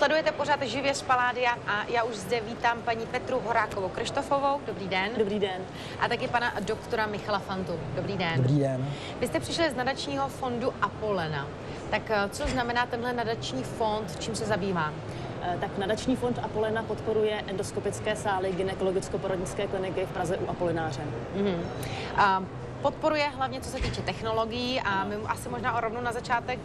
Sledujete pořád Živě z Palladia a já už zde vítám paní Petru Horákovou-Kryštofovou. Dobrý den. Dobrý den. A taky pana doktora Michala Fantu. Dobrý den. Dobrý den. Vy jste přišli z nadačního fondu Apollena. Tak co znamená tenhle nadační fond, čím se zabývá? Tak nadační fond Apollena podporuje endoskopické sály gynekologicko-porodnické kliniky v Praze u Apolináře. Podporuje hlavně, co se týče technologií a my asi možná rovnou na začátek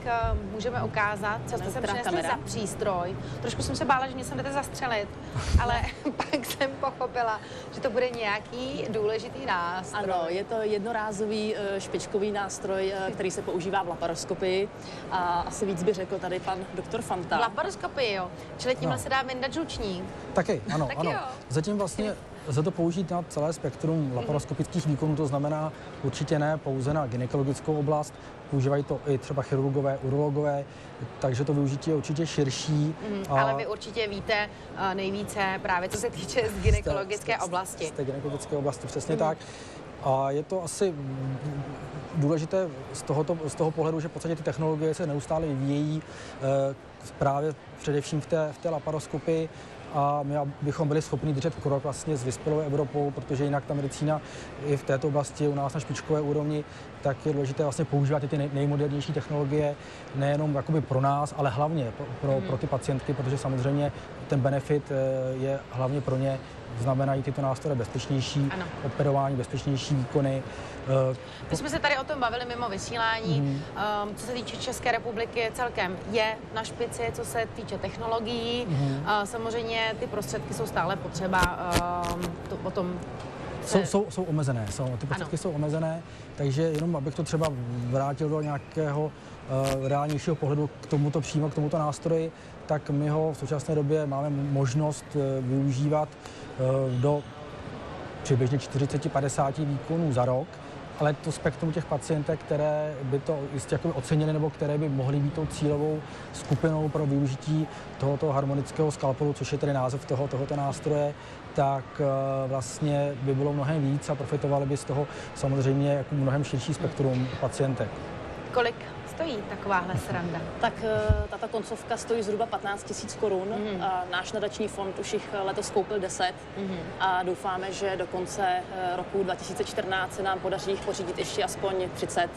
můžeme ukázat, co jste sem přinesli za přístroj. Trošku jsem se bála, že mě sem jdete zastřelit, ale pak jsem pochopila, že to bude nějaký důležitý nástroj. Ano, je to jednorázový špičkový nástroj, který se používá v laparoskopii a asi víc by řekl tady pan doktor Fanta. V laparoskopii, jo. Čili tímhle se dá vyndat žlučník. Taky, ano, Taky ano. jo. Zatím vlastně lze to použít na celé spektrum laparoskopických výkonů, to znamená určitě ne pouze na gynekologickou oblast, používají to i třeba chirurgové, urologové, takže to využití je určitě širší. Ale vy určitě víte nejvíce právě co se týče z gynekologické oblasti. Z té gynekologické oblasti, přesně tak. A je to asi důležité z toho pohledu, že v podstatě ty technologie se neustále vyvíjejí právě především v té laparoskopii. A my bychom byli schopni držet krok vlastně s vyspělou Evropou, protože jinak ta medicína i v této oblasti u nás na špičkové úrovni, tak je důležité vlastně používat ty nejmodernější technologie nejenom jakoby pro nás, ale hlavně pro ty pacientky, protože samozřejmě ten benefit je hlavně pro ně. Znamenají tyto nástroje bezpečnější, operování, bezpečnější výkony. My jsme se tady o tom bavili mimo vysílání. Co se týče České republiky celkem je na špici, co se týče technologií. Samozřejmě ty prostředky jsou stále potřeba o tom. Jsou omezené, ty prostředky jsou omezené, takže jenom abych to třeba vrátil do nějakého reálnějšího pohledu přímo k tomuto nástroji, tak my ho v současné době máme možnost využívat do přibližně 40-50 výkonů za rok, ale to spektrum těch pacientek, které by to jistě jako ocenili nebo které by mohly být tou cílovou skupinou pro využití tohoto harmonického skalpelu, což je tedy název tohoto nástroje, tak vlastně by bylo mnohem víc a profitovali by z toho samozřejmě jako mnohem širší spektrum pacientek. Kolik stojí takováhle sranda? Tak tato koncovka stojí zhruba 15 000 korun. Náš nadační fond už jich letos koupil 10 a doufáme, že do konce roku 2014 se nám podaří jich pořídit ještě aspoň 30,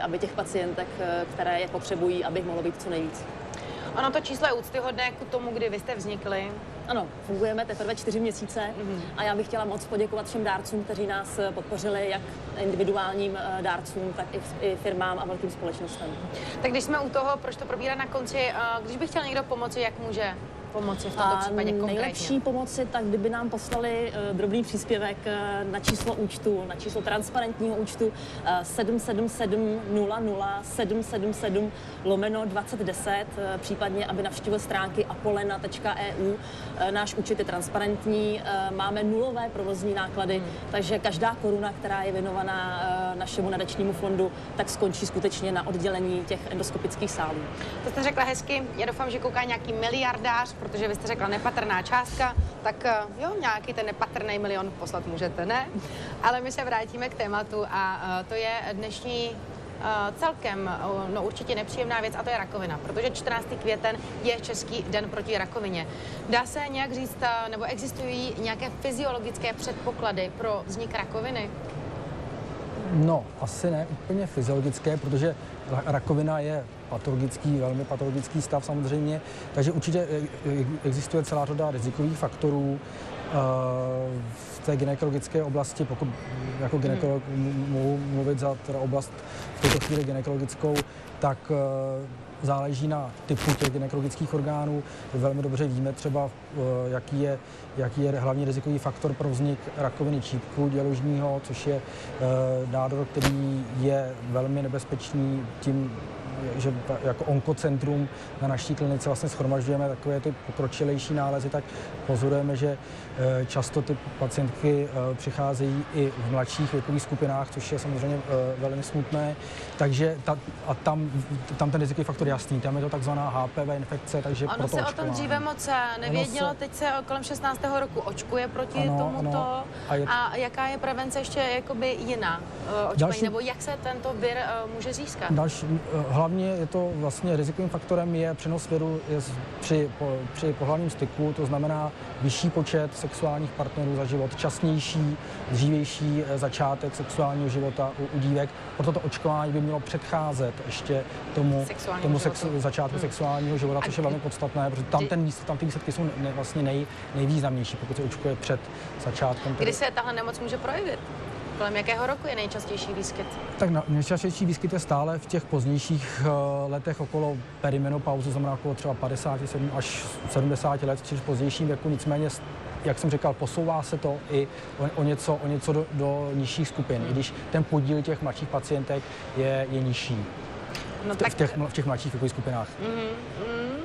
aby těch pacientek, které je potřebují, aby jich mohlo být co nejvíc. Ono to číslo je úctyhodné k tomu, kdy vy jste vznikli. Ano, fungujeme teprve 4 měsíce a já bych chtěla moc poděkovat všem dárcům, kteří nás podpořili, jak individuálním dárcům, tak i firmám a velkým společnostem. Tak když jsme u toho, proč to probírat na konci, když by chtěl někdo pomoci, jak může pomoci v tomto případě konkrétně? Nejlepší pomoci, tak kdyby nám poslali drobný příspěvek na číslo účtu, na číslo transparentního účtu 777-00-777/2010, případně aby navštívil stránky apollena.eu. Náš účet je transparentní, máme nulové provozní náklady, takže každá koruna, která je věnovaná našemu nadačnímu fondu, tak skončí skutečně na oddělení těch endoskopických sálů. To jste řekla hezky, já doufám, že kouká nějaký miliardář, protože vy jste řekla nepatrná částka, tak jo, nějaký ten nepatrný milion poslat můžete, ne? Ale my se vrátíme k tématu a to je dnešní celkem určitě nepříjemná věc a to je rakovina, protože 14. květen je Český den proti rakovině. Dá se nějak říct, nebo existují nějaké fyziologické předpoklady pro vznik rakoviny? No, asi ne úplně fyziologické, protože rakovina je velmi patologický stav samozřejmě, takže určitě existuje celá řada rizikových faktorů. V té gynekologické oblasti, pokud jako gynekolog mohu mluvit za oblast v této chvíli gynekologickou, tak záleží na typu těch gynekologických orgánů. Velmi dobře víme třeba, jaký je hlavní rizikový faktor pro vznik rakoviny čípku děložního, což je nádor, který je velmi nebezpečný tím, že jako onkocentrum na naší klinice vlastně shromažďujeme takové ty pokročilejší nálezy, tak pozorujeme, že často ty pacientky přicházejí i v mladších věkových skupinách, což je samozřejmě velmi smutné. Takže tam ten rizikový faktor jasný, tam je to takzvaná HPV infekce, takže ono se o tom dříve moc nevědělo, teď se kolem 16. roku očkuje proti tomuto. A jaká je prevence ještě jakoby jiná očkování, nebo jak se tento vir může získat? hlavně je to vlastně rizikovým faktorem je přenos viru při pohlavním styku, to znamená vyšší počet sexuálních partnerů za život, časnější, dřívější začátek sexuálního života u dívek. Proto to očkování by mělo předcházet ještě tomu začátku sexuálního života, což je velmi podstatné, protože tam ty výsledky jsou vlastně nejvýznamnější, pokud se očkuje před začátkem. Kdy se tahle nemoc může projevit? Kolem jakého roku je nejčastější výskyt? Tak nejčastější výskyt je stále v těch pozdějších letech okolo perimenopauzy, znamená okolo třeba 57 až 70 let, čiž v pozdějším věku. Nicméně, jak jsem říkal, posouvá se to i o něco do nižších skupin, i když ten podíl těch mladších pacientek je nižší v těch mladších věkových skupinách.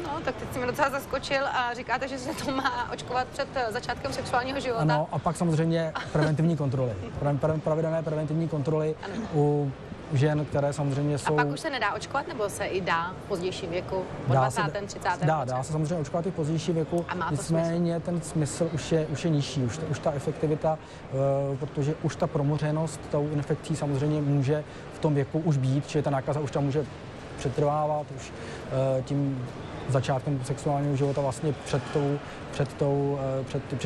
No, tak teď jsi mi docela zaskočil a říkáte, že se to má očkovat před začátkem sexuálního života. Ano, a pak samozřejmě preventivní kontroly. Pravidelné preventivní kontroly u žen, které samozřejmě jsou... A pak už se nedá očkovat, nebo se i dá v pozdějším věku, po 20. 30. Dá se samozřejmě očkovat i v pozdějším věku, nicméně ten smysl už je nižší, už ta efektivita, protože už ta promořenost tou infekcí samozřejmě může v tom věku už být, čili ta nákaza už tam může přetrvávat už tím začátkem sexuálního života vlastně před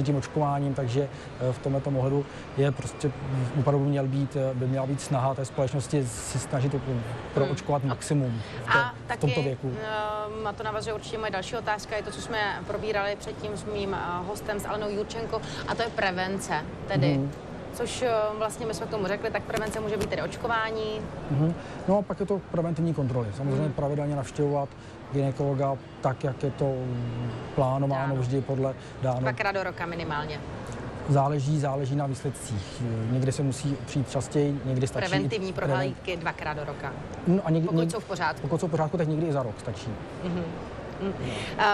tím očkováním, takže v tomto ohledu je prostě opravdu by měla být snaha té společnosti si snažit proočkovat maximum v tomto věku. A to navazuje určitě moje další otázka, je to, co jsme probírali předtím s mým hostem, s Alenou Jurčenko, a to je prevence, tedy. Což vlastně my jsme k tomu řekli, tak prevence může být tedy očkování. No a pak je to preventivní kontroly. Samozřejmě pravidelně navštěvovat gynekologa tak, jak je to plánováno vždy podle dáno. 2krát do roka minimálně. Záleží na výsledcích. Někdy se musí přijít častěji, někdy stačí. Preventivní prohlídky 2krát do roka. No a pokud jsou v pořádku. Pokud jsou v pořádku, tak někdy i za rok stačí.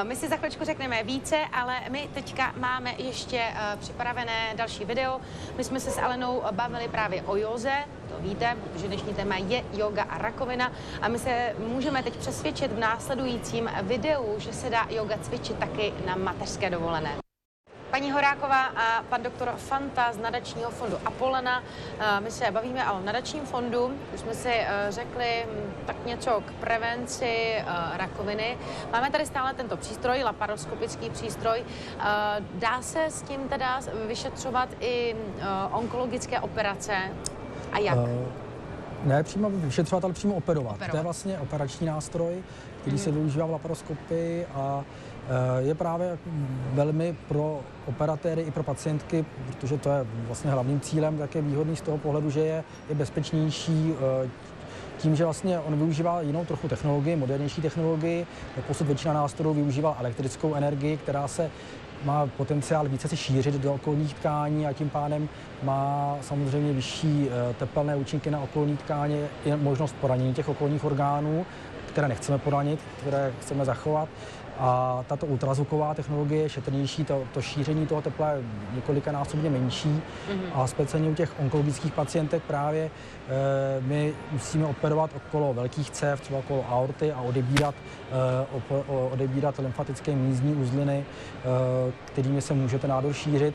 My si za chvíličku řekneme více, ale my teďka máme ještě připravené další video. My jsme se s Alenou bavili právě o józe, to víte, protože dnešní téma je jóga a rakovina, a my se můžeme teď přesvědčit v následujícím videu, že se dá jóga cvičit taky na mateřské dovolené. Paní Horáková a pan doktor Fanta z nadačního fondu Apollena. My se bavíme o nadačním fondu. Už jsme si řekli tak něco k prevenci rakoviny. Máme tady stále tento přístroj, laparoskopický přístroj. Dá se s tím teda vyšetřovat i onkologické operace a jak? Ne přímo vyšetřovat, ale přímo operovat. To je vlastně operační nástroj, který se využívá v laparoskopii a je právě velmi pro operatéry i pro pacientky, protože to je vlastně hlavním cílem, tak je výhodný z toho pohledu, že je bezpečnější tím, že vlastně on využívá jinou trochu technologii, modernější technologii. Doposud většina nástrojů využívá elektrickou energii, která má potenciál více se šířit do okolních tkání a tím pádem má samozřejmě vyšší tepelné účinky na okolní tkáně i možnost poranění těch okolních orgánů, které nechceme poranit, které chceme zachovat. A tato ultrazvuková technologie je šetrnější, to šíření toho tepla je několikanásobně menší. A speciálně u těch onkologických pacientek právě my musíme operovat okolo velkých cév, třeba okolo aorty a odebírat lymfatické mízní uzliny, kterými se může ten nádor šířit.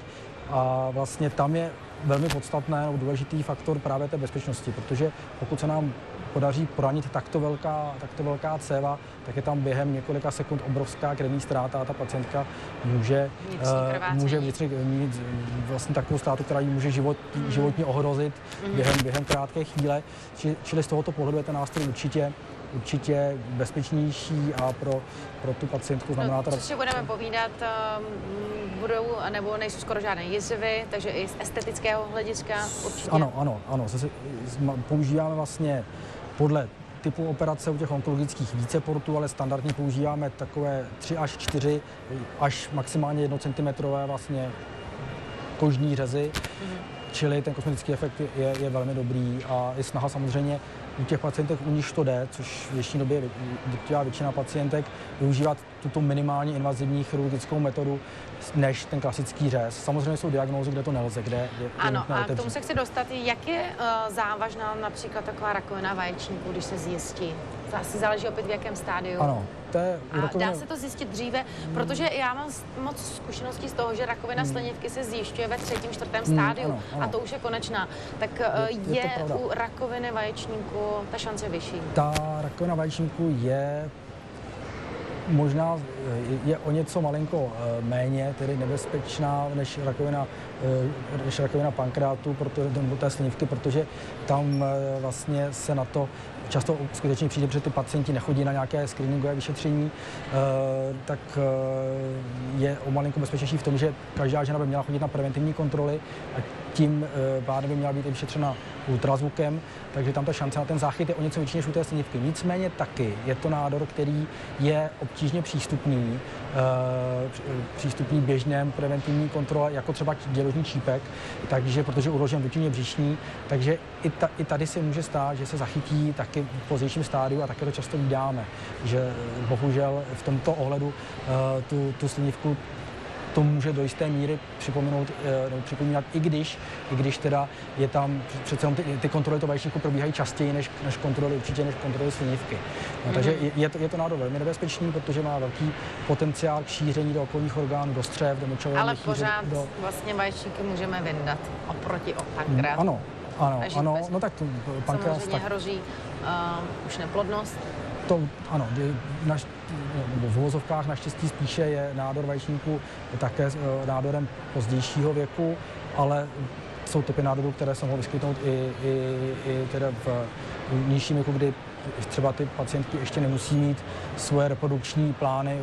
A vlastně tam je velmi podstatný nebo důležitý faktor právě té bezpečnosti, protože pokud se nám podaří poranit takto velká céva, tak je tam během několika sekund obrovská krevní ztráta a ta pacientka může mít vlastně takovou ztrátu, která ji může životně ohrozit během krátké chvíle. Čili z tohoto pohledu je ten nástroj určitě bezpečnější a pro tu pacientku znamená to. Co si budeme povídat, budou nebo nejsou skoro žádné jizvy, takže i z estetického hlediska určitě. Ano. Používáme vlastně podle typu operace u těch onkologických více portů, ale standardně používáme takové 3 až 4 až maximálně 1 cm vlastně kožní řezy. Čili ten kosmetický efekt je velmi dobrý a je snaha samozřejmě u těch pacientek, u nich to jde, což v dnešní době dělá většina pacientek, využívat tuto minimálně invazivní chirurgickou metodu než ten klasický řez. Samozřejmě jsou diagnózy, kde to nelze, kde je ano, a k tomu se chci dostat. Jak je závažná například taková rakovina vaječníků, když se zjistí? To asi záleží opět v jakém stádiu. Ano. A dá se to zjistit dříve, protože já mám moc zkušeností z toho, že rakovina slinivky se zjišťuje ve 3., 4. stádiu ano. A to už je konečná. Tak je u rakoviny vaječníku ta šance vyšší? Ta rakovina vaječníku je možná je o něco malinko méně, tedy nebezpečná než rakovina pankreatu, nebo té slinivky, protože tam vlastně se na to často skutečně přijde, protože ty pacienti nechodí na nějaké screeningové vyšetření, tak je o malinko bezpečnější v tom, že každá žena by měla chodit na preventivní kontroly a tím pádem by měla být vyšetřena ultrazvukem, takže tam ta šance na ten záchyt je o něco větší než u té slinivky. Nicméně taky je to nádor, který je obtížně přístupný běžném preventivní kontrole, jako třeba děložní čípek, takže protože uložen dutině břišní, takže i tady se může stát, že se zachytí taky v pozdějším stádiu a také to často vídáme, že bohužel v tomto ohledu tu slinivku to může do jisté míry připomínat, i když teda je tam přece ty kontroly toho vaječníku probíhají častěji než kontroly slinivky. No, takže je to nádor velmi nebezpečný, protože má velký potenciál k šíření do okolních orgánů, do střev, do močového ale pořád vlastně vaječníky můžeme vyndat oproti pankreatu. Ano, no tak pankreas samozřejmě hrozí už neplodnost. To ano, v uvozovkách naštěstí spíše je nádor vaječníku také nádorem pozdějšího věku, ale jsou typy nádorů, které se mohou vyskytnout i teda v nižším věku, kdy třeba ty pacientky ještě nemusí mít svoje reprodukční plány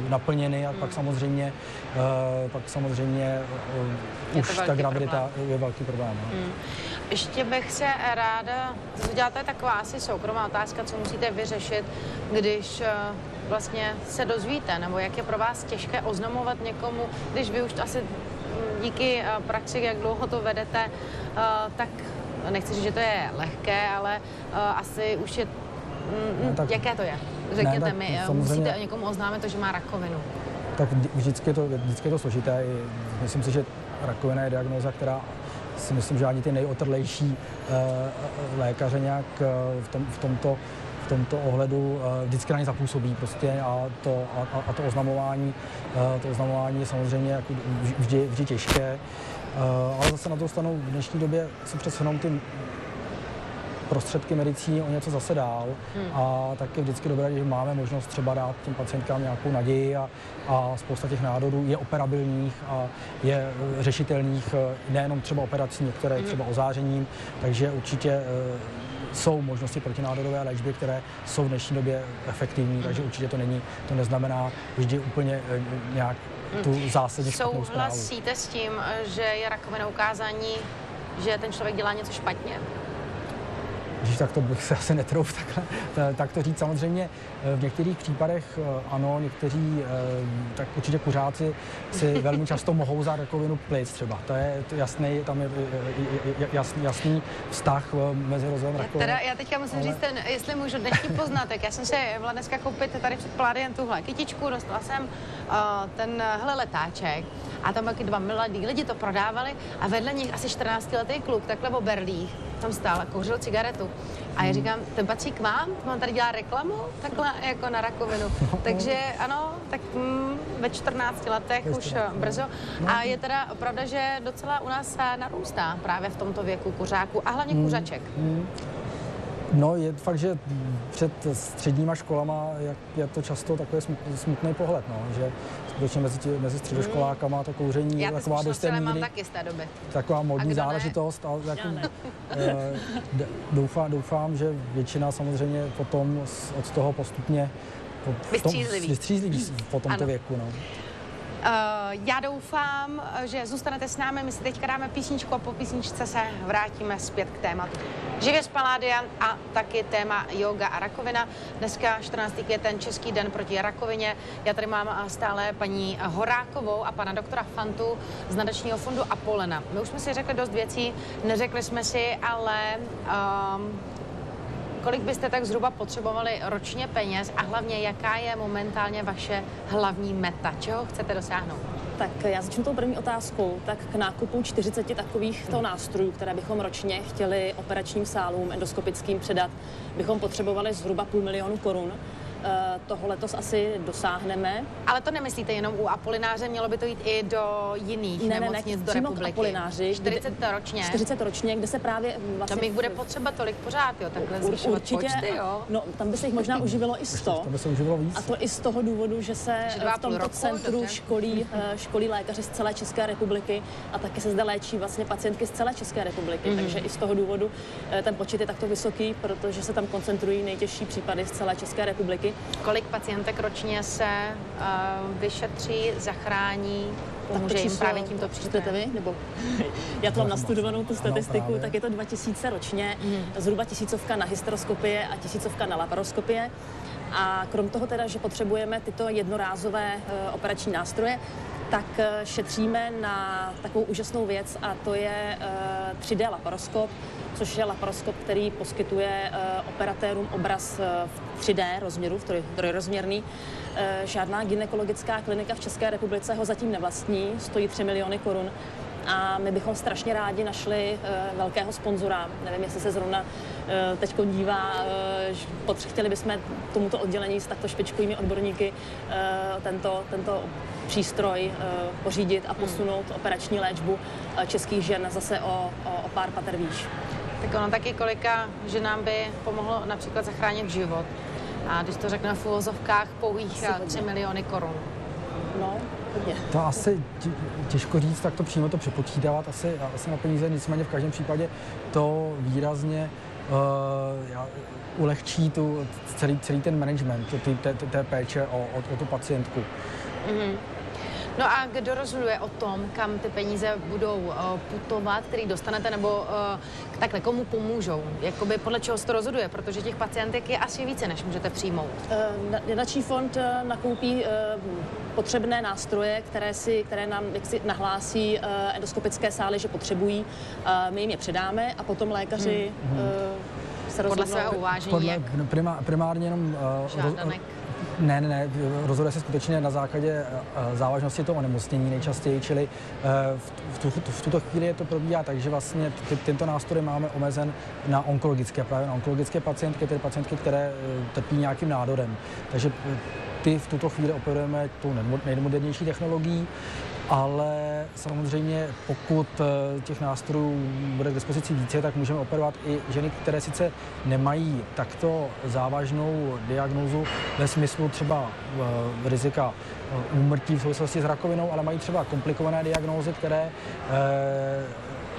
naplněny a pak samozřejmě už ta gravidita je velký problém. Ještě bych se ráda dozvěděla, to je taková asi soukromá otázka, co musíte vyřešit, když vlastně se dozvíte, nebo jak je pro vás těžké oznamovat někomu, když vy už to asi díky praxi, jak dlouho to vedete, tak nechci říct, že to je lehké, ale asi už je, jaké to je? Řekněte mi, musíte někomu oznámit to, že má rakovinu. Tak vždycky je to složité. Myslím si, že rakovina je diagnóza, která si myslím, že ani ty nejotrlejší lékaře nějak v tomto ohledu vždycky na ně zapůsobí prostě a to oznamování je samozřejmě jako vždy těžké, ale zase na druhou stranu v dnešní době se přece jenom ty prostředky medicíny o něco zase dál a tak je vždycky dobré, že máme možnost třeba dát těm pacientkám nějakou naději a spousta těch nádorů je operabilních a je řešitelných nejenom třeba operací, některé třeba ozářením, takže určitě jsou možnosti protinádorové léčby, které jsou v dnešní době efektivní, takže určitě to neznamená vždy úplně nějak tu zásadní špatnou zprávu. Souhlasíte s tím, že je rakovina ukázání, že ten člověk dělá něco špatně? Když tak to bych se asi netrouf tak to říct. Samozřejmě v některých případech ano, někteří, tak určitě kuřáci si velmi často mohou za rakovinu plic třeba. To je jasný, tam je jasný vztah mezi rozvojem rakoviny. Já teďka musím říct, jestli můžu dnešní poznatek. Já jsem se byla dneska koupit tady před Palladium tuhle kytičku, dostala jsem tenhle letáček a tam taky dva mladí lidi to prodávali a vedle nich asi 14letý kluk, takhle v oberlích, tam stál a kouřil cigaretu. A já říkám, ten patří k vám? On tady dělá reklamu takhle jako na rakovinu. Takže ano, tak ve 14 letech už brzo. A je teda pravda, že docela u nás narůstá právě v tomto věku kuřáků a hlavně kuřaček. No, je fakt, že před středníma školama je to často takový smutný pohled, no, že skutečně mezi středoškolákama to kouření je taková do jisté míry, mám taky z té doby. taková modní záležitost. A jako, doufám, že většina samozřejmě potom od toho postupně vystřízliví po tomto věku. No. Já doufám, že zůstanete s námi, my si teďka dáme písničku a po písničce se vrátíme zpět k tématu. Živě z Palladium a taky téma yoga a rakovina. Dneska 14. květen, Český den proti rakovině. Já tady mám stále paní Horákovou a pana doktora Fantu z nadačního fondu Apollena. My už jsme si řekli dost věcí, neřekli jsme si, ale kolik byste tak zhruba potřebovali ročně peněz a hlavně jaká je momentálně vaše hlavní meta? Čeho chcete dosáhnout? Tak já začnu tou první otázkou. Tak k nákupu 40 takovýchto nástrojů, které bychom ročně chtěli operačním sálům endoskopickým předat, bychom potřebovali zhruba 500 000 korun. toho letos asi dosáhneme. Ale to nemyslíte jenom u Apolináře, mělo by to jít i do jiných nemocnic do přímo republiky? K Apolináři. 40 ročně? 40 ročně, kde se právě vlastně... Tam jich bude potřeba tolik pořád, jo, takhle zvyšovat určitě, počty, jo? No, tam by se jich možná uživilo i 100. To by se uživilo víc. A to i z toho důvodu, že se v tomto roku, centru dobře. školí lékaři z celé České republiky a taky se zde léčí vlastně pacientky z celé České republiky. Takže i z toho důvodu ten počet je takto vysoký, protože se tam koncentrují nejtěžší případy z celé České republiky. Kolik pacientek ročně se vyšetří, zachrání, pomůže jim právě tímto přístupem? Vy? Nebo já to mám nastudovanou tu statistiku, právě. tak je to 2000 ročně, zhruba 1000 na hysteroskopie a 1000 na laparoskopie. A krom toho teda, že potřebujeme tyto jednorázové operační nástroje, tak šetříme na takovou úžasnou věc a to je 3D laparoskop, což je laparoskop, který poskytuje operatérům obraz v 3D rozměru, trojrozměrný. Žádná gynekologická klinika v České republice ho zatím nevlastní, stojí 3 miliony korun. A my bychom strašně rádi našli velkého sponzora. Nevím, jestli se zrovna teď dívá, chtěli bychom tomuto oddělení s takto špičkovými odborníky tento přístroj pořídit a posunout operační léčbu českých žen zase o pár pater výš. Tak ono taky kolika ženám by pomohlo například zachránit život. A když to řekne v uvozovkách, pouhých 3 miliony korun. No, hodně. To asi těžko říct, tak to přímo to přepočítávat asi na peníze, nicméně v každém případě to výrazně ulehčí celý ten management té péče o tu pacientku. Mm-hmm. No a kdo rozhoduje o tom, kam ty peníze budou putovat, který dostanete, nebo takhle, komu pomůžou? Jakoby podle čeho se to rozhoduje, protože těch pacientek je asi více, než můžete přijmout. Nadační fond nakoupí potřebné nástroje, které nám jaksi nahlásí endoskopické sály, že potřebují. My jim je předáme a potom lékaři se rozhodnou. Podle svého uvážení. Primárně jenom žádanek. Ne, rozhoduje se skutečně na základě závažnosti toho onemocnění nejčastěji, čili v tuto chvíli je to probíhá tak, že vlastně tento nástroj máme omezen na onkologické pacientky, tedy pacientky, které trpí nějakým nádorem. Takže ty v tuto chvíli operujeme tu nejmodernější technologií, ale samozřejmě pokud těch nástrojů bude k dispozici více, tak můžeme operovat i ženy, které sice nemají takto závažnou diagnózu ve smyslu třeba rizika úmrtí v souvislosti s rakovinou, ale mají třeba komplikované diagnózy, které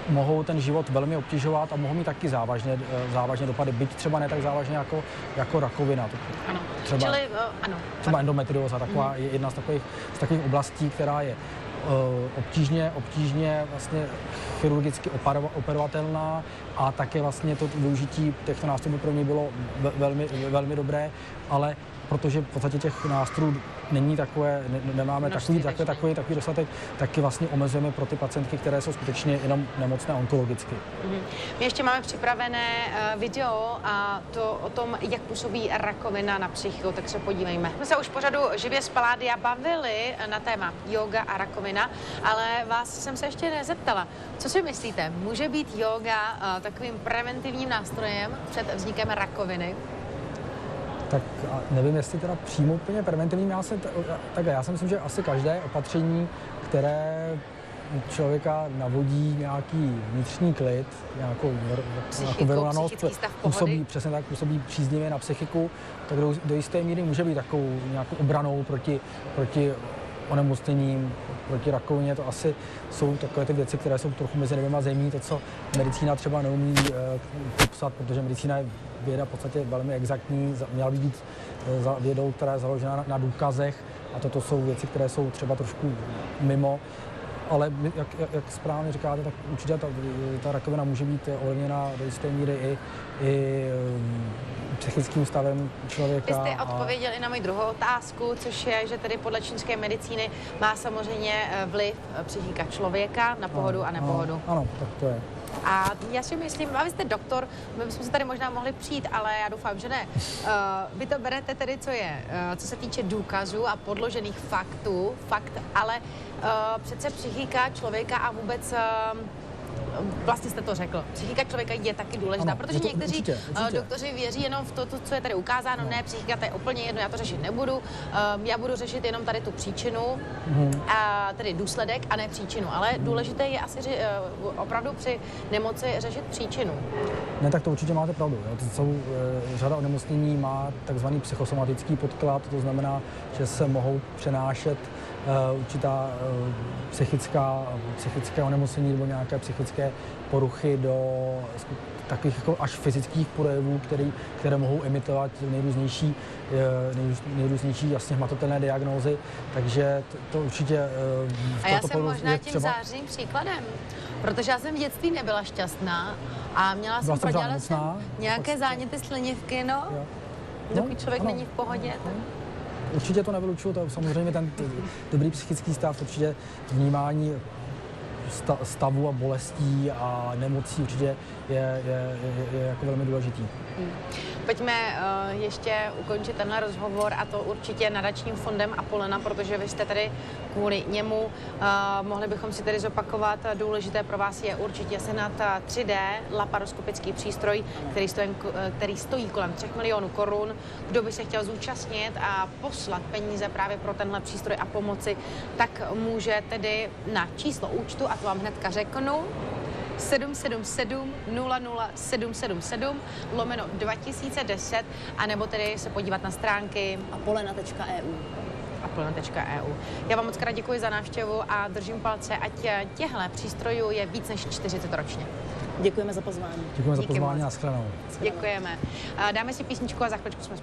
mohou ten život velmi obtěžovat a mohou mít taky závažné dopady, byť třeba ne tak závažně jako rakovina. Ano. Třeba endometrióza, taková je jedna z takových oblastí, která je obtížně vlastně chirurgicky operovatelná a také vlastně to využití těchto nástrojů pro mě bylo velmi dobré, ale protože v podstatě těch nástrojů není nemáme takový dostatek, taky vlastně omezujeme pro ty pacientky, které jsou skutečně jenom nemocné onkologicky. My ještě máme připravené video a to o tom, jak působí rakovina na psychiku, tak se podívejme. My se už pořadu Živě z Palladia bavili na téma yoga a rakovina, ale vás jsem se ještě nezeptala. Co si myslíte, může být yoga takovým preventivním nástrojem před vznikem rakoviny? Tak nevím, jestli teda přímo úplně preventivním. Já si myslím, že asi každé opatření, které člověka navodí nějaký vnitřní klid, nějakou vyrovnanost, působí příznivě na psychiku, tak do jisté míry může být takovou nějakou obranou proti onemocněním, proti rakovině. To asi jsou takové ty věci, které jsou trochu mezi nebem a zemí, to, co medicína třeba neumí popsat, protože medicína je věda v podstatě velmi exaktní, měla by být vědou, která je založena na důkazech, a toto jsou věci, které jsou třeba trošku mimo. Ale jak správně říkáte, tak určitě ta rakovina může být ovlivněna do jisté míry i psychickým stavem člověka. Vy jste odpověděli na moji druhou otázku, což je, že tedy podle čínské medicíny má samozřejmě vliv psychika člověka na pohodu a nepohodu. Ano, tak to je. A já si myslím, a vy jste doktor, my bychom se tady možná mohli přijít, ale já doufám, že ne. Vy to berete tedy, co se týče důkazů a podložených faktů, ale přece psychika člověka a vůbec vlastně jste to řekl, psychika člověka je taky důležitá, Ano, protože je to někteří určitě. doktoři věří jenom v to, co je tady ukázáno, ne, psychika to je úplně jedno, já to řešit nebudu, já budu řešit jenom tady tu příčinu, a tedy důsledek a ne příčinu, ale důležité je asi opravdu při nemoci řešit příčinu. Ne, tak to určitě máte pravdu. Jo. Řada onemocnění má takzvaný psychosomatický podklad, to znamená, že se mohou přenášet určitá psychické onemocnění nebo nějaké psychické poruchy do takových jako až fyzických projevů, které mohou imitovat nejrůznější jasně hmatatelné diagnózy, takže to určitě A já jsem možná tím zářným příkladem, protože já jsem v dětství nebyla šťastná a prodělala jsem nějaké záněty slinivky, dokud člověk není v pohodě. Určitě to nevylučuju, to samozřejmě ten dobrý psychický stav, určitě vnímání stavu a bolestí a nemocí určitě je jako velmi důležitý. Pojďme ještě ukončit tenhle rozhovor a to určitě nadačním fondem Apolena, protože vy jste tady kvůli němu. Mohli bychom si tedy zopakovat, důležité pro vás je určitě sehnat 3D laparoskopický přístroj, který stojí kolem 3 milionů korun. Kdo by se chtěl zúčastnit a poslat peníze právě pro tenhle přístroj a pomoci, tak může tedy na číslo účtu, a to vám hnedka řeknu, 777 00 777 /2010, anebo tedy se podívat na stránky apolena.eu. apolena.eu. Já vám moc krát děkuji za návštěvu a držím palce, ať těchto přístrojů je víc než 40 ročně. Děkujeme za pozvání. Děkujeme za pozvání a shledanou. Děkujeme. Dáme si písničku a za chvíličku jsme